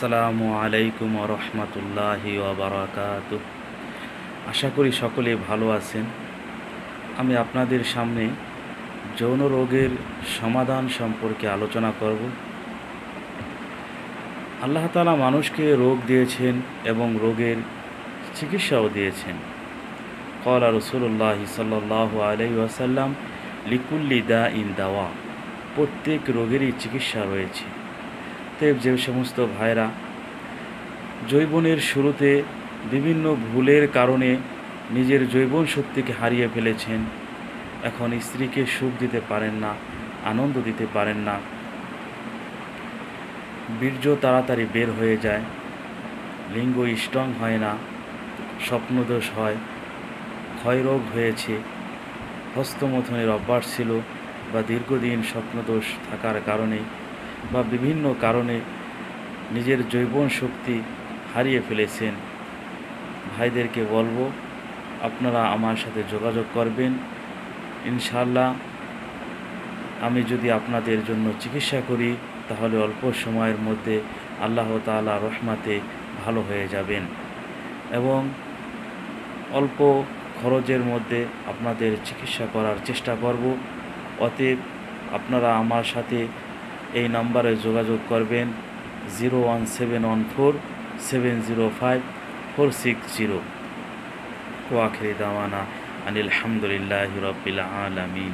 আসসালামু আলাইকুম ওয়া রাহমাতুল্লাহি ওয়া বারাকাতুহু। আশা করি সকলে ভালো আছেন। আমি আপনাদের সামনে যৌন রোগের সমাধান সম্পর্কে আলোচনা করব। আল্লাহ তাআলা মানুষকে রোগ দিয়েছেন এবং রোগের চিকিৎসাও দিয়েছেন। ক্বালা রাসূলুল্লাহি সাল্লাল্লাহু আলাইহি ওয়াসাল্লাম, লিকুল্লি দাইন দাওয়া। প্রত্যেক রোগেরই চিকিৎসা রয়েছে। যে সমস্ত ভাইরা যৌবনের শুরুতে বিভিন্ন ভুলের কারণে নিজের যৌবন শক্তিকে হারিয়ে ফেলেছেন, এখন স্ত্রীকে সুখ দিতে পারেন না, আনন্দ দিতে পারেন না, বীর্য তাড়াতাড়ি বের হয়ে যায়, লিঙ্গ স্ট্রং হয় না, স্বপ্নদোষ হয়, ক্ষয়রোগ হয়েছে, হস্তমৈথুনের অভ্যাস ছিল বা দীর্ঘদিন স্বপ্নদোষ থাকার কারণে বা বিভিন্ন কারণে নিজের যৌবন শক্তি হারিয়ে ফেলেছেন, ভাইদেরকে বলবো আপনারা আমার সাথে যোগাযোগ করবেন। ইনশাআল্লাহ আমি যদি আপনাদের জন্য চিকিৎসা করি তাহলে অল্প সময়ের মধ্যে আল্লাহ তাআলা রহমতে ভালো হয়ে যাবেন এবং অল্প খরচের মধ্যে আপনাদের চিকিৎসা করার চেষ্টা করব। অতএব আপনারা আমার সাথে এই নাম্বারে যোগাযোগ করবেন 01714705460। ওয়া আখিরি দাওয়ানা আনিল হামদুলিল্লাহি রাব্বিল আলামিন।